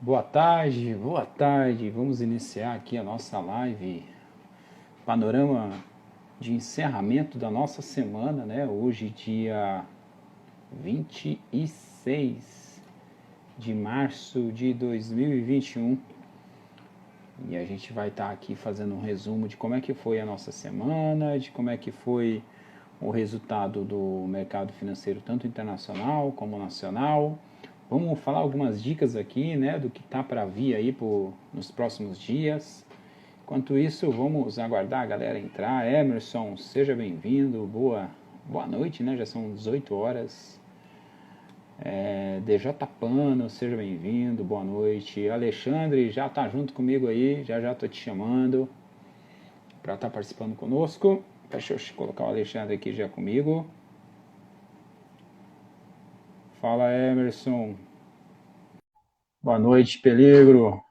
Boa tarde, boa tarde. Vamos iniciar aqui a nossa live, panorama de encerramento da nossa semana, né? Hoje, dia 26 de março de 2021. E a gente vai estar aqui fazendo um resumo de como é que foi a nossa semana, de como é que foi o resultado do mercado financeiro, tanto internacional como nacional. Vamos falar algumas dicas aqui, né, do que tá para vir aí nos próximos dias. Enquanto isso, vamos aguardar a galera entrar. Emerson, seja bem-vindo. Boa noite, né? Já são 18 horas. DJ Pano, seja bem-vindo. Boa noite. Alexandre, já tá junto comigo aí. Já tô te chamando para estar participando conosco. Deixa eu colocar o Alexandre aqui já comigo. Fala, Emerson. Boa noite, Peligro.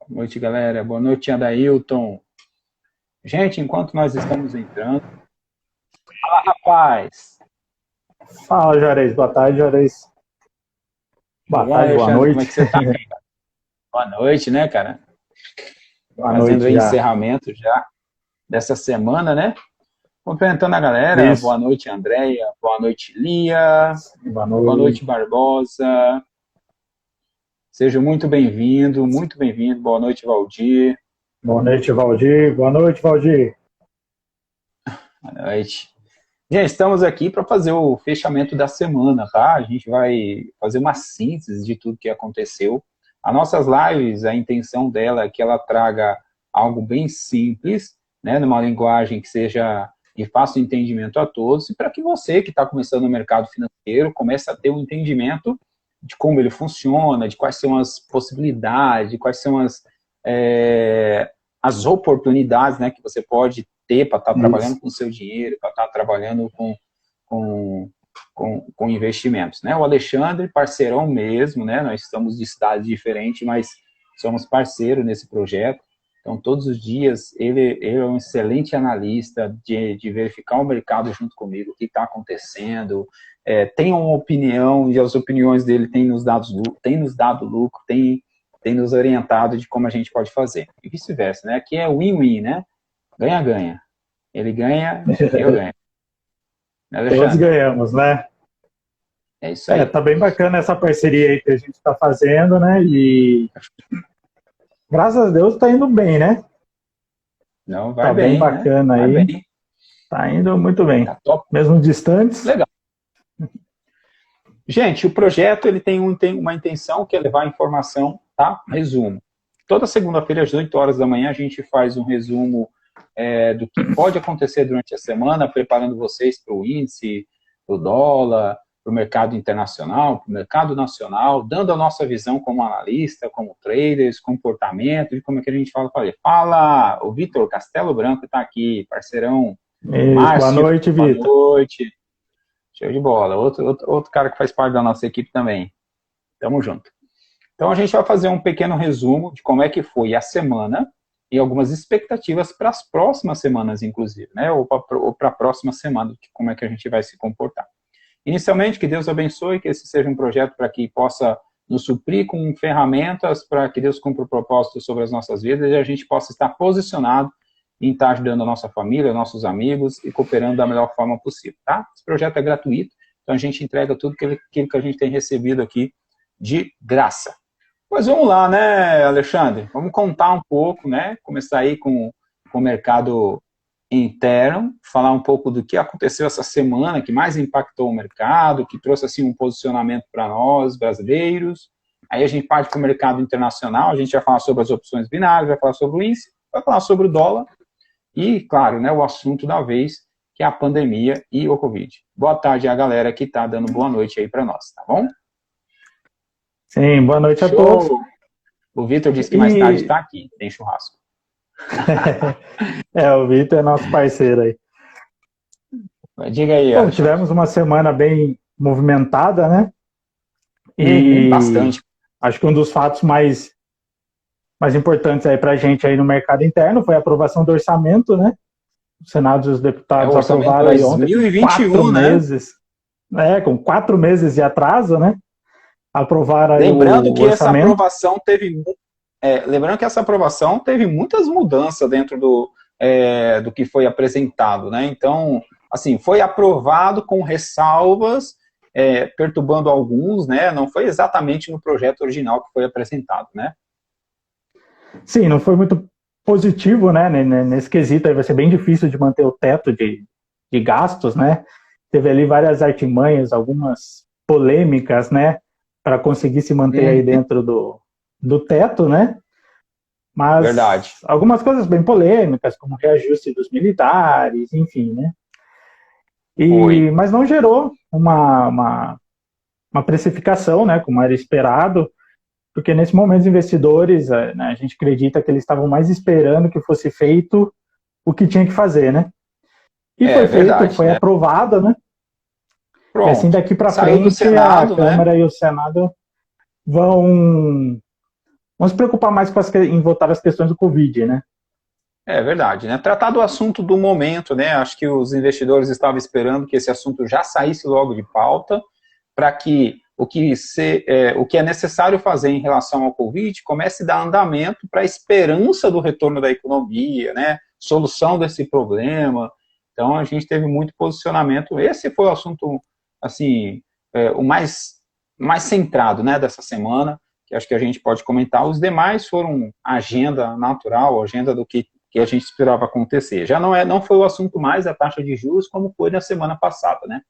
Boa noite, galera. Boa noite, Adailton. Gente, enquanto nós estamos entrando... Fala, rapaz. Fala, Juarez. Boa tarde, Juarez. Boa tarde, boa noite. Como é que você tá, cara? Boa noite, né, cara? Fazendo o encerramento já dessa semana, né? Cumprimentando a galera. Isso. Boa noite, Andréia. Boa noite, Lia. Boa noite, Barbosa. Seja muito bem-vindo, muito bem-vindo. Boa noite, Valdir. Boa noite, Valdir. Boa noite, Valdir. Boa noite. Gente, estamos aqui para fazer o fechamento da semana, tá? A gente vai fazer uma síntese de tudo que aconteceu. As nossas lives, a intenção dela é que ela traga algo bem simples, né? Numa linguagem que seja de fácil entendimento a todos, e para que você que está começando no mercado financeiro comece a ter um entendimento de como ele funciona, de quais são as possibilidades, de quais são as oportunidades, né, que você pode ter para estar trabalhando com o seu dinheiro, para estar trabalhando com investimentos, né? O Alexandre, parceirão mesmo, né? Nós estamos de cidades diferentes, mas somos parceiros nesse projeto. Então, todos os dias, ele é um excelente analista de verificar o mercado junto comigo, o que está acontecendo, tem uma opinião, e as opiniões dele têm nos dado lucro, tem nos orientado de como a gente pode fazer. E vice-versa, né? Aqui é win-win, né? Ganha-ganha. Ele ganha, eu ganho. Todos ganhamos, né? É isso aí. Tá bem bacana essa parceria aí que a gente está fazendo, né? E graças a Deus tá indo bem, né? Não, vai bem, bacana, né? Aí. Bem. Tá indo muito bem. Tá top. Mesmo distantes. Legal. Gente, o projeto ele tem uma intenção que é levar informação, tá? Resumo. Toda segunda-feira, às 8 horas da manhã, a gente faz um resumo do que pode acontecer durante a semana, preparando vocês para o índice, para o dólar, para o mercado internacional, para o mercado nacional, dando a nossa visão como analista, como traders, comportamento, de como é que a gente fala para ele. Fala, o Vitor Castelo Branco está aqui, parceirão. Márcio, boa noite, Vitor. Boa noite. Show de bola. Outro cara que faz parte da nossa equipe também. Tamo junto. Então, a gente vai fazer um pequeno resumo de como é que foi a semana e algumas expectativas para as próximas semanas, inclusive, né? Ou para a próxima semana, de como é que a gente vai se comportar. Inicialmente, que Deus abençoe, que esse seja um projeto para que possa nos suprir com ferramentas para que Deus cumpra o propósito sobre as nossas vidas e a gente possa estar posicionado em estar ajudando a nossa família, nossos amigos e cooperando da melhor forma possível, tá? Esse projeto é gratuito, então a gente entrega tudo aquilo que a gente tem recebido aqui de graça. Mas vamos lá, né, Alexandre? Vamos contar um pouco, né? Começar aí com o mercado interno, falar um pouco do que aconteceu essa semana, que mais impactou o mercado, que trouxe assim um posicionamento para nós, brasileiros. Aí a gente parte para o mercado internacional, a gente vai falar sobre as opções binárias, vai falar sobre o índice, vai falar sobre o dólar e, claro, né, o assunto da vez, que é a pandemia e o Covid. Boa tarde a galera que está dando boa noite aí para nós, tá bom? Sim, boa noite. Show. A todos. O Vitor disse que mais tarde está aqui, tem churrasco. O Vitor é nosso parceiro aí. Diga aí. Bom, tivemos uma semana bem movimentada, né? E bastante. Acho que um dos fatos mais importantes aí para a gente aí no mercado interno foi a aprovação do orçamento, né? O Senado e os deputados aprovaram aí ontem 2021, 4 meses, com 4 meses de atraso, né? aprovar aí Lembrando que essa orçamento. aprovação teve, lembrando que essa aprovação teve muitas mudanças dentro do que foi apresentado, né? Então, assim, foi aprovado com ressalvas, perturbando alguns, né? Não foi exatamente no projeto original que foi apresentado, né? Sim, não foi muito positivo, né? Nesse quesito aí vai ser bem difícil de manter o teto de gastos, né? Teve ali várias artimanhas, algumas polêmicas, né? Para conseguir se manter aí dentro do teto, né? Mas Verdade. algumas coisas bem polêmicas, como o reajuste dos militares, enfim, né? Mas não gerou uma precificação, né? Como era esperado, porque nesse momento os investidores, né, a gente acredita que eles estavam mais esperando que fosse feito o que tinha que fazer, né? E foi feito, Verdade, foi né? aprovado, né? Pronto. E assim daqui para Saiu do frente Senado, a Câmara, né, e o Senado vão se preocupar mais em votar as questões do Covid, né? É verdade, né? Tratar do assunto do momento, né? Acho que os investidores estavam esperando que esse assunto já saísse logo de pauta, para que o que é necessário fazer em relação ao Covid comece a dar andamento para a esperança do retorno da economia, né? Solução desse problema. Então, a gente teve muito posicionamento. Esse foi o assunto, assim, o mais centrado, né, dessa semana, que acho que a gente pode comentar. Os demais foram agenda natural, agenda do que a gente esperava acontecer. Já não foi o assunto mais a taxa de juros, como foi na semana passada, né?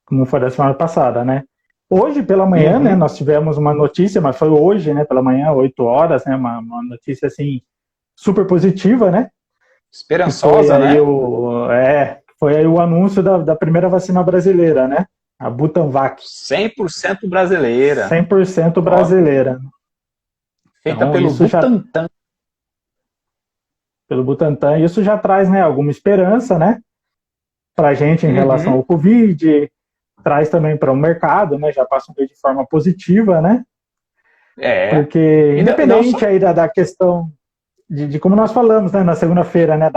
Como foi da semana passada, né? Hoje, pela manhã, né, nós tivemos uma notícia, mas foi hoje, né, pela manhã, 8 horas, né, uma notícia, assim, super positiva, né? Esperançosa, né? Foi aí o anúncio da primeira vacina brasileira, né? A Butanvac. 100% brasileira. 100% brasileira. Feita então, pelo Butantan. Pelo Butantan. Isso já traz, né, alguma esperança, né? Pra gente em relação ao Covid, traz também para o mercado, né? Já passa de forma positiva, né? Porque, independente aí da questão de como nós falamos, né, na segunda-feira, né,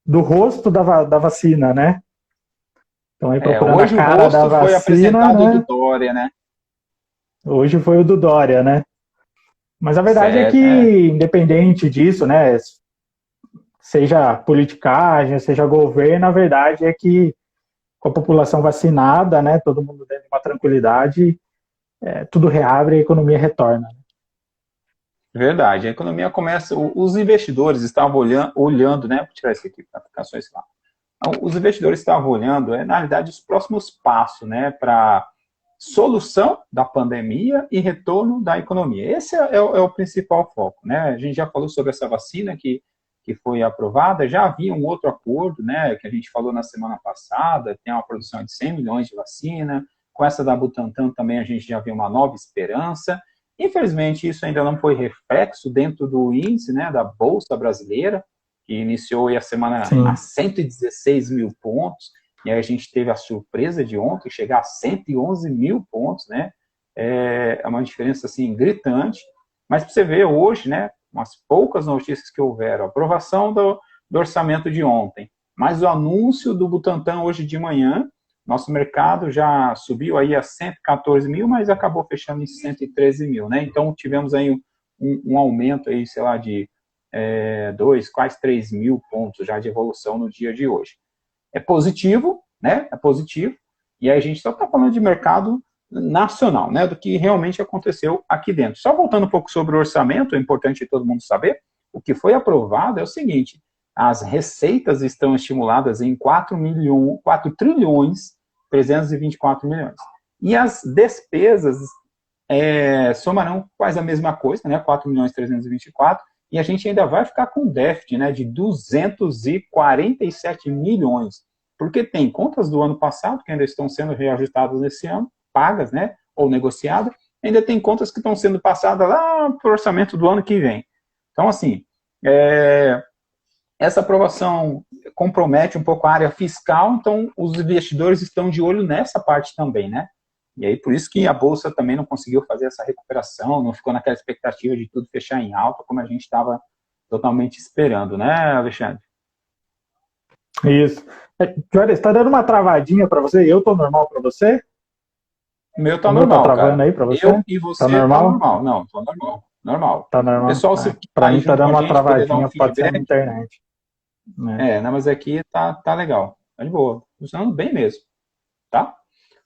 do rosto da vacina, né? Então, aí procurando hoje a cara da vacina, foi apresentado, né? Do Dória, né? Hoje foi o do Dória, né? Mas a verdade é que, independente disso, né, seja politicagem, seja governo, a verdade é que com a população vacinada, né, todo mundo dentro de uma tranquilidade, tudo reabre e a economia retorna. Verdade, a economia começa, os investidores estavam olhando, né, vou tirar isso aqui para ficar só esse lado. Os investidores estavam olhando, na realidade, os próximos passos, né, para solução da pandemia e retorno da economia. Esse é o principal foco, né? A gente já falou sobre essa vacina que foi aprovada, já havia um outro acordo, né, que a gente falou na semana passada, tem uma produção de 100 milhões de vacina, com essa da Butantan também a gente já viu uma nova esperança. Infelizmente, isso ainda não foi reflexo dentro do índice, né, da Bolsa Brasileira, que iniciou a semana a 116 mil pontos, e aí a gente teve a surpresa de ontem chegar a 111 mil pontos, né? É uma diferença assim gritante. Mas para você ver hoje, né? Umas poucas notícias que houveram, a aprovação do orçamento de ontem, mas o anúncio do Butantan hoje de manhã, nosso mercado já subiu aí a 114 mil, mas acabou fechando em 113 mil, né? Então tivemos aí um aumento aí, sei lá, de 2, quase 3 mil pontos já de evolução no dia de hoje. É positivo, né? É positivo. E aí a gente só está falando de mercado nacional, né? Do que realmente aconteceu aqui dentro. Só voltando um pouco sobre o orçamento, é importante todo mundo saber, o que foi aprovado é o seguinte, as receitas estão estimuladas em 4 trilhões 324 milhões. E as despesas somarão quase a mesma coisa, né? 4 milhões 324, e a gente ainda vai ficar com déficit, né, de 247 milhões, porque tem contas do ano passado que ainda estão sendo reajustadas nesse ano, pagas, né, ou negociadas, ainda tem contas que estão sendo passadas lá para o orçamento do ano que vem. Então, assim, essa aprovação compromete um pouco a área fiscal, então os investidores estão de olho nessa parte também, né? E aí, por isso que a Bolsa também não conseguiu fazer essa recuperação, não ficou naquela expectativa de tudo fechar em alta, como a gente estava totalmente esperando, né, Alexandre? Isso. Você está dando uma travadinha para você? Eu estou normal para você? O meu tá O meu normal, tá travando cara. aí pra você? Eu e você Tá normal? normal. Não, tô normal. Normal. Tá normal. Pessoal, se Pra tá aí mim tá junto com dando a uma gente, poder dar um travadinha, pode ser na feedback. internet. Né? Não, mas aqui tá legal. Tá de boa. Funcionando bem mesmo. Tá?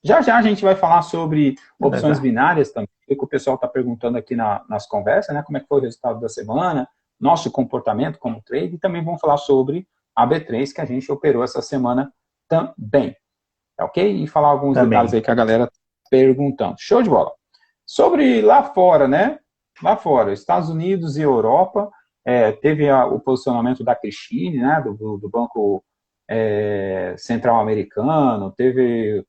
Já já a gente vai falar sobre opções Beleza. binárias também, que o pessoal está perguntando aqui nas conversas, né? Como é que foi o resultado da semana, nosso comportamento como trade, e também vamos falar sobre a B3 que a gente operou essa semana também. Tá ok? E falar alguns detalhes Também. aí que a galera tá perguntando. Show de bola. Sobre lá fora, né? Lá fora, Estados Unidos e Europa, teve o posicionamento da Christine, né? Do Banco Central Americano, teve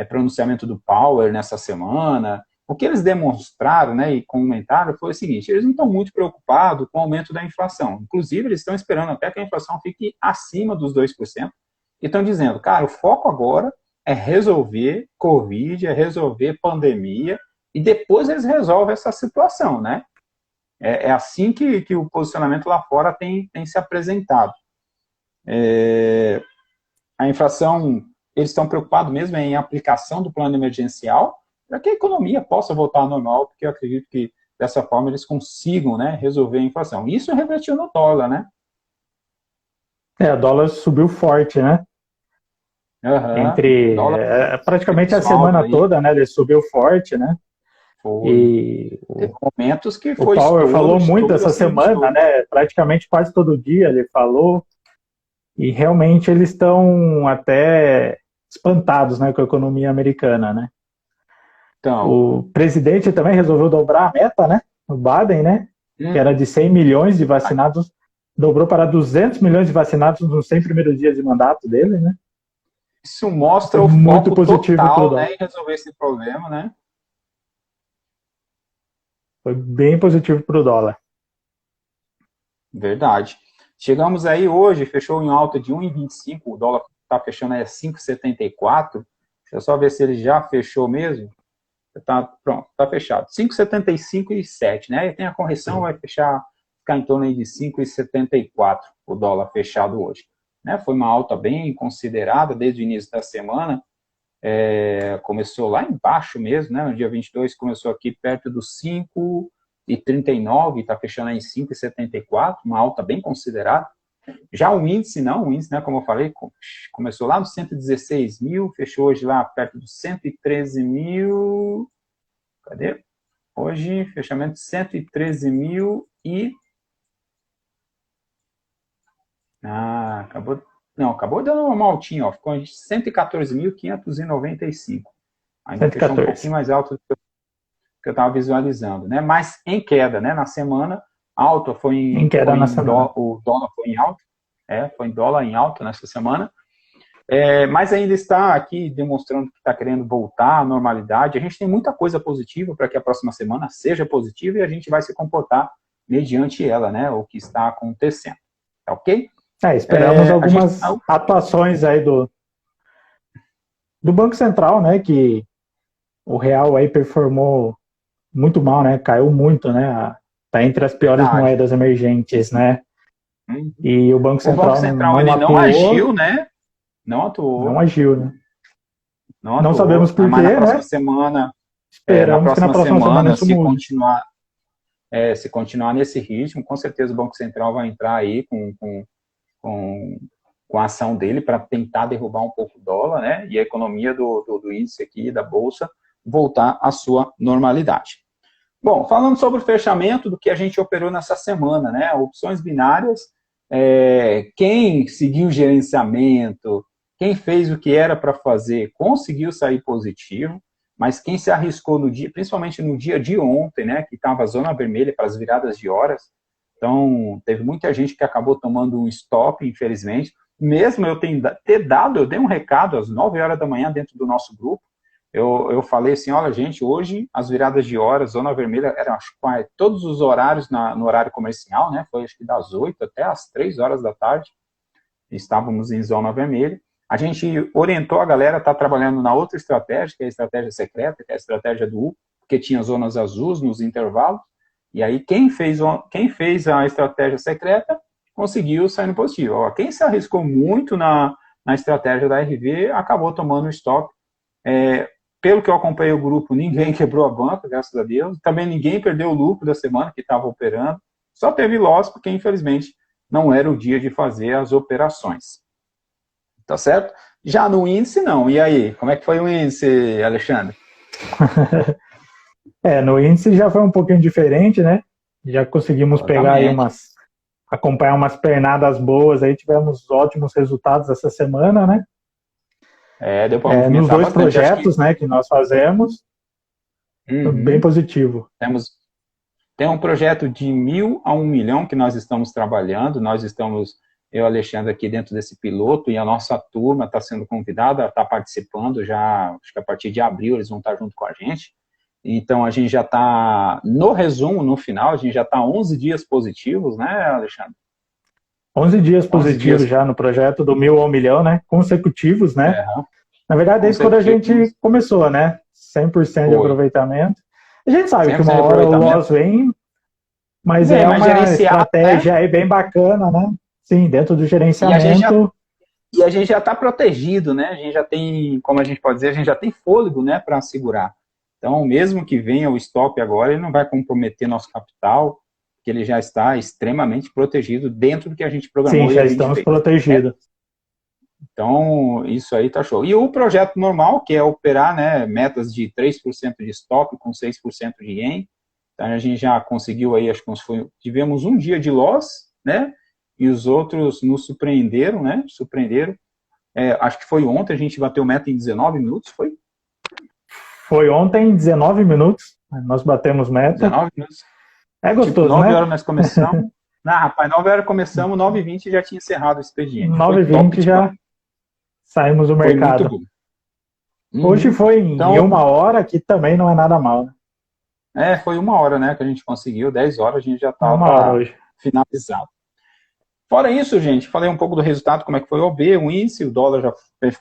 pronunciamento do Powell nessa semana. O que eles demonstraram, né, e comentaram foi o seguinte: eles não estão muito preocupados com o aumento da inflação. Inclusive, eles estão esperando até que a inflação fique acima dos 2%. E estão dizendo, cara, o foco agora é resolver Covid, é resolver pandemia, e depois eles resolvem essa situação, né? É assim que o posicionamento lá fora tem se apresentado. A inflação, eles estão preocupados mesmo em aplicação do plano emergencial para que a economia possa voltar ao normal, porque eu acredito que dessa forma eles consigam, né, resolver a inflação. Isso refletiu no dólar, né? O dólar subiu forte, né? Uhum. Dólar Praticamente a saldo semana aí. toda, né? Ele subiu forte, né? Foi. E Teve momentos que o foi Powell falou muito estouro essa acima de semana, estouro. né? Praticamente quase todo dia ele falou. E realmente eles estão até espantados, né, com a economia americana, né? Então, O presidente também resolveu dobrar a meta, né? O Biden, né? Que era de 100 milhões de vacinados, dobrou para 200 milhões de vacinados nos 100 primeiros dias de mandato dele, né? isso mostra Foi o muito foco positivo para o total, dólar. né, em resolver esse problema, né? Foi bem positivo para o dólar. Verdade. Chegamos aí hoje, fechou em alta de 1,25, o dólar está fechando aí a 5,74. Deixa eu só ver se ele já fechou mesmo. Pronto, está fechado. 5,75 e 7, né? E tem a correção, vai ficar em torno aí de 5,74 o dólar fechado hoje. Né? Foi uma alta bem considerada desde o início da semana. Começou lá embaixo mesmo, né? No dia 22 começou aqui perto dos 5,39, está fechando aí em 5,74, uma alta bem considerada. Já o índice, não, o índice, né, como eu falei, começou lá nos 116 mil, fechou hoje lá perto dos 113 mil. Cadê? Hoje, fechamento de 113 mil e. Acabou dando uma altinha, ó, ficou em 114.595. Ainda fechou um 114. pouquinho mais alto do que eu estava visualizando, né? Mas em queda, né? Na semana, alta Em queda na semana. o dólar foi em alta, foi em dólar em alta nessa semana. Mas ainda está aqui demonstrando que está querendo voltar à normalidade. A gente tem muita coisa positiva para que a próxima semana seja positiva e a gente vai se comportar mediante ela, né? O que está acontecendo. Tá ok? Esperamos algumas atuações aí do Banco Central, né? Que o real aí performou muito mal, né? Caiu muito, né? Tá entre as piores moedas emergentes, né? E o Banco Central, ele não não atuou, agiu, né? Não atuou. Não agiu, né? Não atuou. Sabemos por mas quê, na próxima né? semana, Esperamos que na próxima semana isso se mude. continuar nesse ritmo, com certeza o Banco Central vai entrar aí com a ação dele para tentar derrubar um pouco o dólar, né? E a economia do índice aqui, da Bolsa, voltar à sua normalidade. Bom, falando sobre o fechamento do que a gente operou nessa semana, né? Opções binárias, quem seguiu o gerenciamento, quem fez o que era para fazer, conseguiu sair positivo, mas quem se arriscou no dia, principalmente no dia de ontem, né? Que estava a zona vermelha para as viradas de horas, então teve muita gente que acabou tomando um stop, infelizmente. Mesmo eu eu dei um recado às 9 horas da manhã dentro do nosso grupo. Eu falei assim, olha, gente, hoje as viradas de horas, zona vermelha, eram todos os horários no horário comercial, né? Foi acho que das 8 até as 3 horas da tarde. Estávamos em zona vermelha. A gente orientou a galera a estar trabalhando na outra estratégia, que é a estratégia secreta, que é a estratégia do U, porque tinha zonas azuis nos intervalos. E aí, quem fez a estratégia secreta conseguiu sair no positivo. Quem se arriscou muito na estratégia da RV acabou tomando o stop. pelo que eu acompanhei o grupo, ninguém quebrou a banca, graças a Deus. Também ninguém perdeu o lucro da semana que estava operando. Só teve loss, porque infelizmente não era o dia de fazer as operações. Tá certo? Já no índice, não. E aí, como é que foi o índice, Alexandre? No índice já foi um pouquinho diferente, né? Já conseguimos pegar aí acompanhar umas pernadas boas, aí tivemos ótimos resultados essa semana, né? Deu para movimentar nos dois projetos, né, que nós fazemos, bem positivo. Tem um projeto de 1.000 a 1 milhão que nós estamos trabalhando, eu e o Alexandre aqui dentro desse piloto, e a nossa turma está sendo convidada, está participando já, acho que a partir de abril eles vão estar junto com a gente. Então a gente já está, no resumo, no final, a gente já está 11 dias positivos, né, Alexandre? 11 dias positivos já no projeto do 1.000 ao 1 milhão, né, consecutivos, né? Na verdade, desde quando a gente começou, né, 100% de aproveitamento. A gente sabe que uma hora o loss vem, mas é uma estratégia, né, bem bacana, né? Sim, dentro do gerenciamento. E a gente já está protegido, né? A gente já tem, como a gente pode dizer, a gente já tem fôlego, né, para segurar. Então, mesmo que venha o stop agora, ele não vai comprometer nosso capital, porque ele já está extremamente protegido dentro do que a gente programou. Sim, já estamos protegidos. Então, isso aí tá show. E o projeto normal, que é operar, né, metas de 3% de stop com 6% de gain. Então, a gente já conseguiu aí, acho que tivemos um dia de loss, né, e os outros nos surpreenderam, né, acho que foi ontem, a gente bateu meta em 19 minutos, foi? Foi ontem em 19 minutos, nós batemos meta. 19 minutos. É gostoso, 9 horas nós começamos. Não, rapaz, 9 horas começamos, 9h20 já tinha encerrado o expediente. 9h20 já saímos do mercado. Foi muito bom. Hoje foi em 1 hora, que também não é nada mal, né? Foi 1 hora, né, que a gente conseguiu. 10 horas a gente já estava finalizado. Fora isso, gente, falei um pouco do resultado, como é que foi o OB, o índice, o dólar, já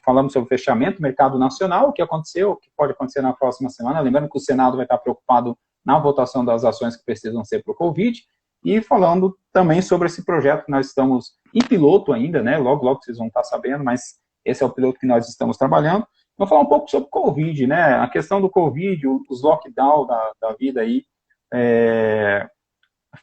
falamos sobre o fechamento, mercado nacional, o que aconteceu, o que pode acontecer na próxima semana. Lembrando que o Senado vai estar preocupado na votação das ações que precisam ser para o Covid, e falando também sobre esse projeto que nós estamos em piloto ainda, né? Logo vocês vão estar sabendo, mas esse é o piloto que nós estamos trabalhando. Vamos falar um pouco sobre o Covid, né? A questão do Covid, os lockdown da vida aí,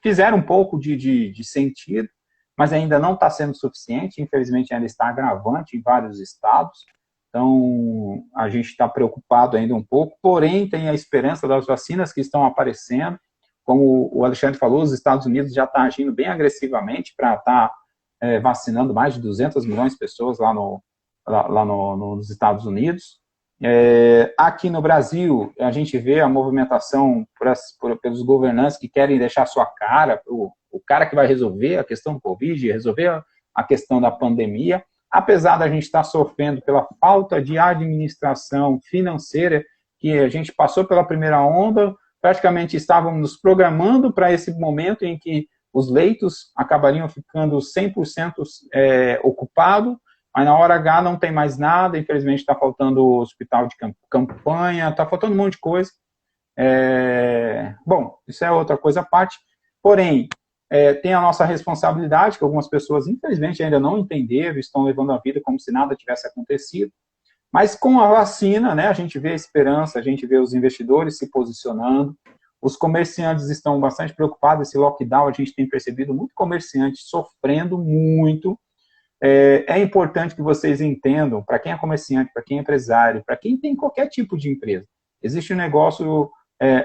fizeram um pouco de sentido, mas ainda não está sendo suficiente, infelizmente ainda está agravante em vários estados, então a gente está preocupado ainda um pouco, porém tem a esperança das vacinas que estão aparecendo, como o Alexandre falou, os Estados Unidos já está agindo bem agressivamente para estar vacinando mais de 200 milhões de pessoas lá nos Estados Unidos. Aqui no Brasil, a gente vê a movimentação pelos governantes que querem deixar sua cara, o cara que vai resolver a questão do Covid, resolver a questão da pandemia, apesar da gente estar sofrendo pela falta de administração financeira, que a gente passou pela primeira onda, praticamente estávamos nos programando para esse momento em que os leitos acabariam ficando 100% ocupados, mas na hora H não tem mais nada, infelizmente está faltando hospital de campanha, está faltando um monte de coisa. Bom, isso é outra coisa à parte, porém, tem a nossa responsabilidade, que algumas pessoas, infelizmente, ainda não entenderam, estão levando a vida como se nada tivesse acontecido, mas com a vacina, né, a gente vê a esperança, a gente vê os investidores se posicionando, os comerciantes estão bastante preocupados, esse lockdown a gente tem percebido muito comerciante sofrendo muito. É importante que vocês entendam, para quem é comerciante, para quem é empresário, para quem tem qualquer tipo de empresa, existe um negócio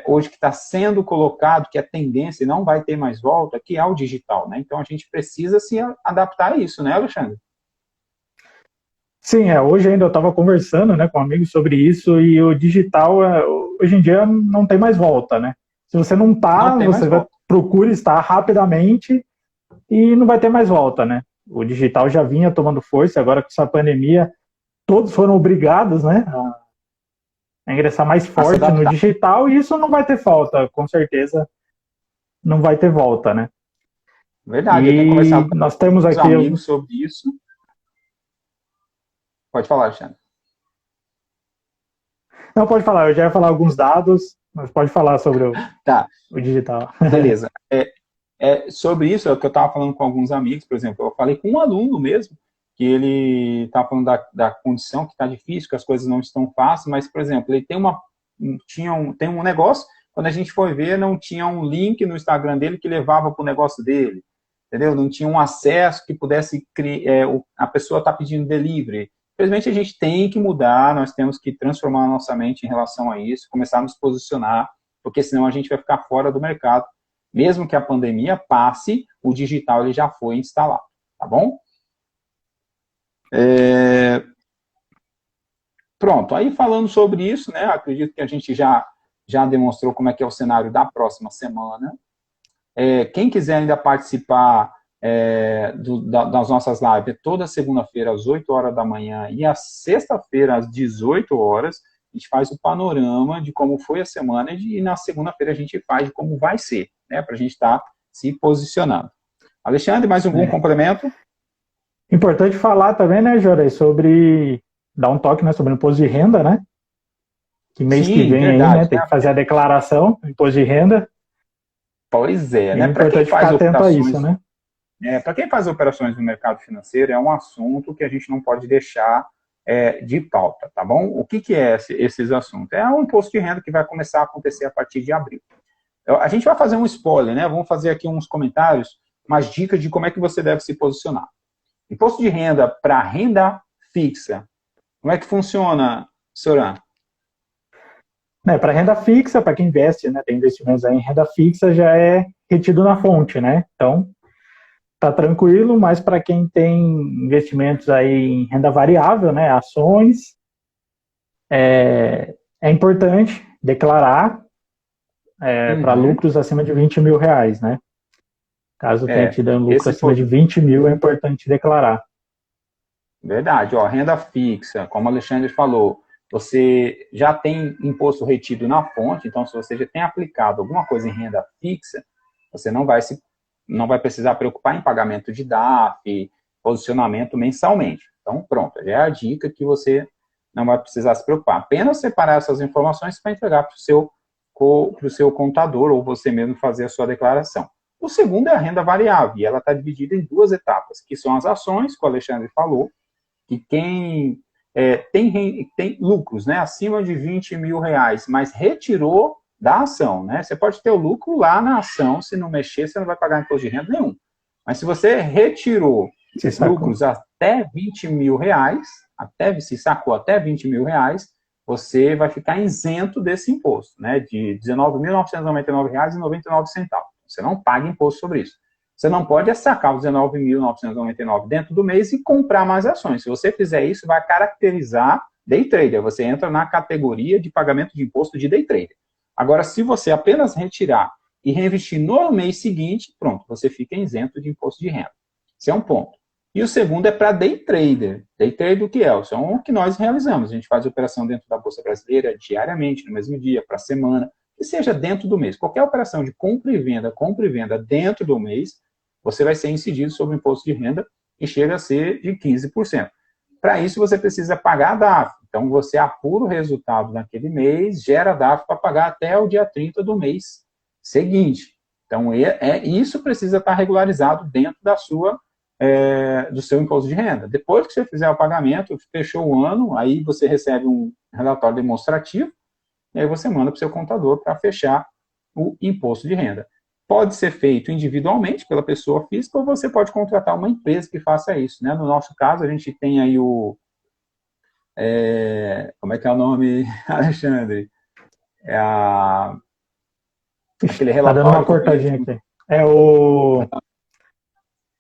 hoje que está sendo colocado, que é tendência e não vai ter mais volta, que é o digital, né? Então a gente precisa se adaptar a isso, né, Alexandre? Sim, hoje ainda eu estava conversando, né, com amigos sobre isso, e o digital, hoje em dia, não tem mais volta, né? Se você não está, você procura estar rapidamente e não vai ter mais volta, né? O digital já vinha tomando força, agora com essa pandemia, todos foram obrigados, né, a ingressar mais forte no digital, e isso não vai ter falta, com certeza não vai ter volta, né? Verdade, eu tenho conversado com nós temos aqui amigos sobre isso. Pode falar, Alexandre. Não, pode falar, eu já ia falar alguns dados, mas pode falar sobre o digital. Beleza. Sobre isso, é o que eu estava falando com alguns amigos, por exemplo, eu falei com um aluno mesmo, que ele está falando da condição que está difícil, que as coisas não estão fáceis, mas, por exemplo, ele tem um negócio, quando a gente foi ver, não tinha um link no Instagram dele que levava para o negócio dele, entendeu? Não tinha um acesso que pudesse, a pessoa está pedindo delivery. Infelizmente, a gente tem que mudar, nós temos que transformar a nossa mente em relação a isso, começar a nos posicionar, porque senão a gente vai ficar fora do mercado. Mesmo que a pandemia passe, o digital ele já foi instalado, tá bom? Pronto, aí falando sobre isso, né, acredito que a gente já demonstrou como é que é o cenário da próxima semana. Quem quiser ainda participar das nossas lives, toda segunda-feira às 8 horas da manhã e a sexta-feira às 18 horas, a gente faz o panorama de como foi a semana e na segunda-feira a gente faz de como vai ser, né, para a gente estar se posicionando. Alexandre, mais algum complemento? Importante falar também, né, Jorei, sobre dar um toque, né, sobre o imposto de renda, né? Que mês que vem verdade, aí, né, tem que fazer a declaração do imposto de renda. Pois é, né? É importante ficar atento a isso, né? Para quem faz operações no mercado financeiro, é um assunto que a gente não pode deixar de pauta, tá bom? O que é esses assuntos? É um imposto de renda que vai começar a acontecer a partir de abril. A gente vai fazer um spoiler, né? Vamos fazer aqui uns comentários, umas dicas de como é que você deve se posicionar. Imposto de renda para renda fixa. Como é que funciona, Soran? Para renda fixa, para quem investe, né, tem investimentos aí em renda fixa, já é retido na fonte, né? Então, tá tranquilo, mas para quem tem investimentos aí em renda variável, né, ações, é importante declarar para lucros acima de 20 mil reais, né? Caso tenha tido um lucro acima de 20 mil, é importante declarar. Verdade, renda fixa, como o Alexandre falou, você já tem imposto retido na fonte, então se você já tem aplicado alguma coisa em renda fixa, você não vai precisar preocupar em pagamento de DAF, posicionamento mensalmente. Então, pronto, já é a dica que você não vai precisar se preocupar. Apenas separar essas informações para entregar para o seu contador ou você mesmo fazer a sua declaração. O segundo é a renda variável, e ela está dividida em duas etapas, que são as ações, que o Alexandre falou, que quem tem lucros, né, acima de 20 mil reais, mas retirou da ação, né? Você pode ter o lucro lá na ação, se não mexer, você não vai pagar imposto de renda nenhum. Mas se você retirou lucros até 20 mil reais, se sacou até 20 mil reais, você vai ficar isento desse imposto, né? De R$19.999,99. Você não paga imposto sobre isso. Você não pode sacar os R$19.999 dentro do mês e comprar mais ações. Se você fizer isso, vai caracterizar day trader. Você entra na categoria de pagamento de imposto de day trader. Agora, se você apenas retirar e reinvestir no mês seguinte, pronto, você fica isento de imposto de renda. Esse é um ponto. E o segundo é para day trader. Day trader o que é? São o que nós realizamos. A gente faz operação dentro da Bolsa Brasileira diariamente, no mesmo dia, para a semana, que seja dentro do mês. Qualquer operação de compra e venda dentro do mês, você vai ser incidido sobre o imposto de renda e chega a ser de 15%. Para isso, você precisa pagar a DAF. Então, você apura o resultado naquele mês, gera a DAF para pagar até o dia 30 do mês seguinte. Então, isso precisa estar regularizado dentro do seu imposto de renda. Depois que você fizer o pagamento, fechou o ano, aí você recebe um relatório demonstrativo, e aí você manda para o seu contador para fechar o imposto de renda. Pode ser feito individualmente pela pessoa física ou você pode contratar uma empresa que faça isso, né? No nosso caso, a gente tem aí como é que é o nome, Alexandre? Aquele relatório... Tá dando uma cortadinha aqui.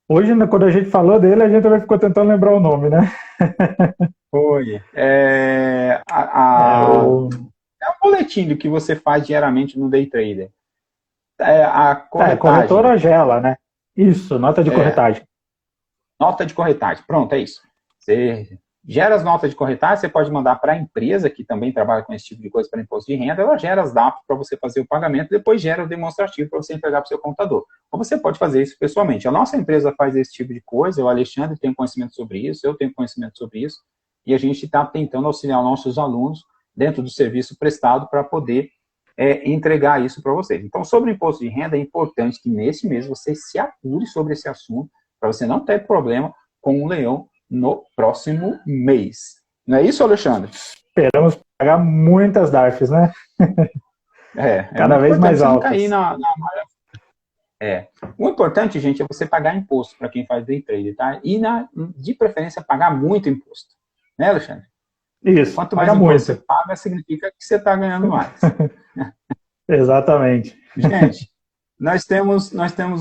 Hoje, quando a gente falou dele, a gente ficou tentando lembrar o nome, né? Foi. É um boletim do que você faz diariamente no Day Trader. A corretora gela, né? Isso, nota de corretagem. Nota de corretagem, pronto, é isso. Você gera as notas de corretagem, você pode mandar para a empresa, que também trabalha com esse tipo de coisa para imposto de renda, ela gera as datas para você fazer o pagamento, depois gera o demonstrativo para você entregar para o seu contador. Ou você pode fazer isso pessoalmente. A nossa empresa faz esse tipo de coisa, o Alexandre tem conhecimento sobre isso, eu tenho conhecimento sobre isso, e a gente está tentando auxiliar nossos alunos dentro do serviço prestado para poder entregar isso para vocês. Então, sobre o imposto de renda, é importante que nesse mês você se apure sobre esse assunto, para você não ter problema com o leão no próximo mês. Não é isso, Alexandre? Esperamos pagar muitas DARFs, né? Cada vez mais altas. Cair na O importante, gente, é você pagar imposto para quem faz day trade, tá? E, de preferência, pagar muito imposto. Né, Alexandre? Isso. Quanto mais imposto você paga, significa que você está ganhando mais. Exatamente. Gente, nós temos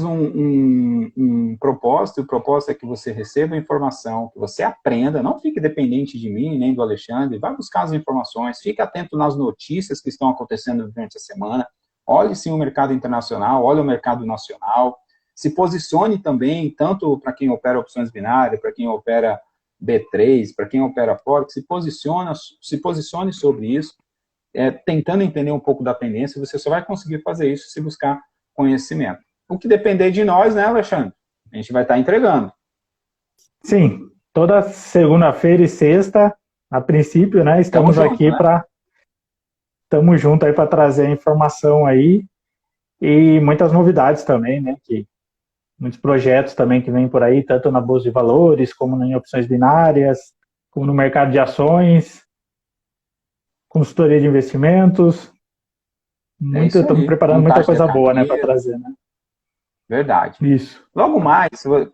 um propósito, e o propósito é que você receba informação, que você aprenda, não fique dependente de mim, nem do Alexandre, vá buscar as informações, fique atento nas notícias que estão acontecendo durante a semana, olhe sim o mercado internacional, olhe o mercado nacional, se posicione também, tanto para quem opera opções binárias, para quem opera B3, para quem opera Forex, se posicione sobre isso, tentando entender um pouco da tendência, você só vai conseguir fazer isso se buscar conhecimento. O que depender de nós, né, Alexandre? A gente vai estar entregando. Sim, toda segunda-feira e sexta, a princípio, né, estamos aqui para... Estamos juntos aí para trazer a informação aí e muitas novidades também, né, muitos projetos também que vêm por aí, tanto na Bolsa de Valores, como em opções binárias, como no mercado de consultoria de investimentos. Estamos preparando muita coisa boa, né, para trazer, né? Verdade. Isso. Logo mais,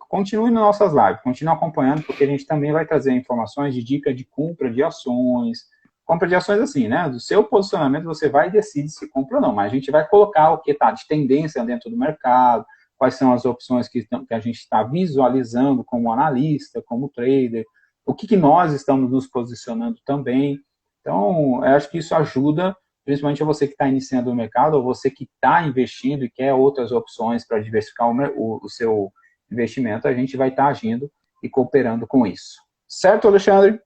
continue nas nossas lives, continue acompanhando, porque a gente também vai trazer informações de dica de compra de ações. Compra de ações assim, né? Do seu posicionamento você vai e decide se compra ou não, mas a gente vai colocar o que está de tendência dentro do mercado, quais são as opções que a gente está visualizando como analista, como trader, o que nós estamos nos posicionando também. Então, eu acho que isso ajuda, principalmente a você que está iniciando o mercado, ou você que está investindo e quer outras opções para diversificar o seu investimento, a gente vai estar agindo e cooperando com isso. Certo, Alexandre?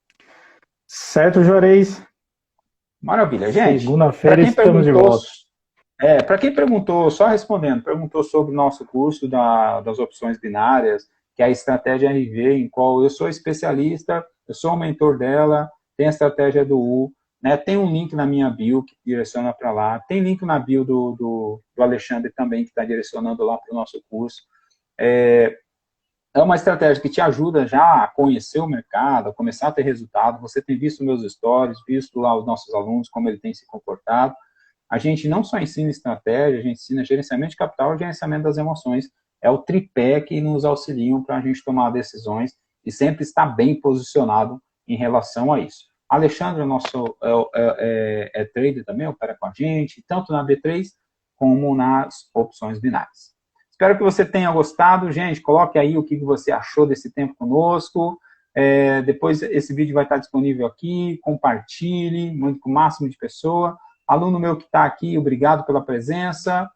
Certo, Juarez. Maravilha, gente. Segunda-feira estamos de volta. Para quem perguntou, só respondendo, perguntou sobre o nosso curso das opções binárias, que é a estratégia RV, em qual eu sou especialista, eu sou o mentor dela, tem a estratégia do U, né, tem um link na minha bio que direciona para lá, tem link na bio do Alexandre também, que está direcionando lá para o nosso curso. É uma estratégia que te ajuda já a conhecer o mercado, a começar a ter resultado. Você tem visto meus stories, visto lá os nossos alunos, como ele tem se comportado. A gente não só ensina estratégia, a gente ensina gerenciamento de capital e gerenciamento das emoções. É o tripé que nos auxiliam para a gente tomar decisões e sempre estar bem posicionado em relação a isso. Alexandre, nosso trader também, opera com a gente, tanto na B3 como nas opções binárias. Espero que você tenha gostado. Gente, coloque aí o que você achou desse tempo conosco. Depois esse vídeo vai estar disponível aqui. Compartilhe, mande para o máximo de pessoas. Aluno meu que está aqui, obrigado pela presença.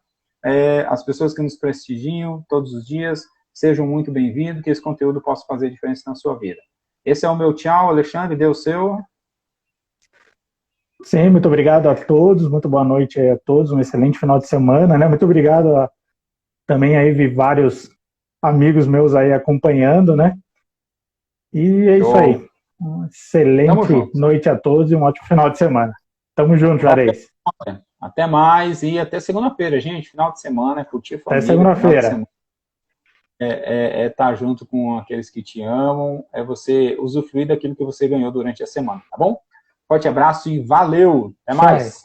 As pessoas que nos prestigiam todos os dias, sejam muito bem-vindos, que esse conteúdo possa fazer diferença na sua vida. Esse é o meu tchau, Alexandre, dê o seu. Sim, muito obrigado a todos, muito boa noite a todos, um excelente final de semana, né? Muito obrigado também aí vi vários amigos meus aí acompanhando, né? E é isso aí. Uma excelente noite a todos e um ótimo final de semana. Tamo junto, Juarez. Até mais e até segunda-feira, gente. Final de semana, curtir a família. Até segunda-feira. Estar junto com aqueles que te amam, é você usufruir daquilo que você ganhou durante a semana, tá bom? Forte abraço e valeu! Até mais!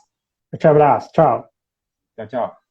Forte abraço, tchau. Tchau, tchau.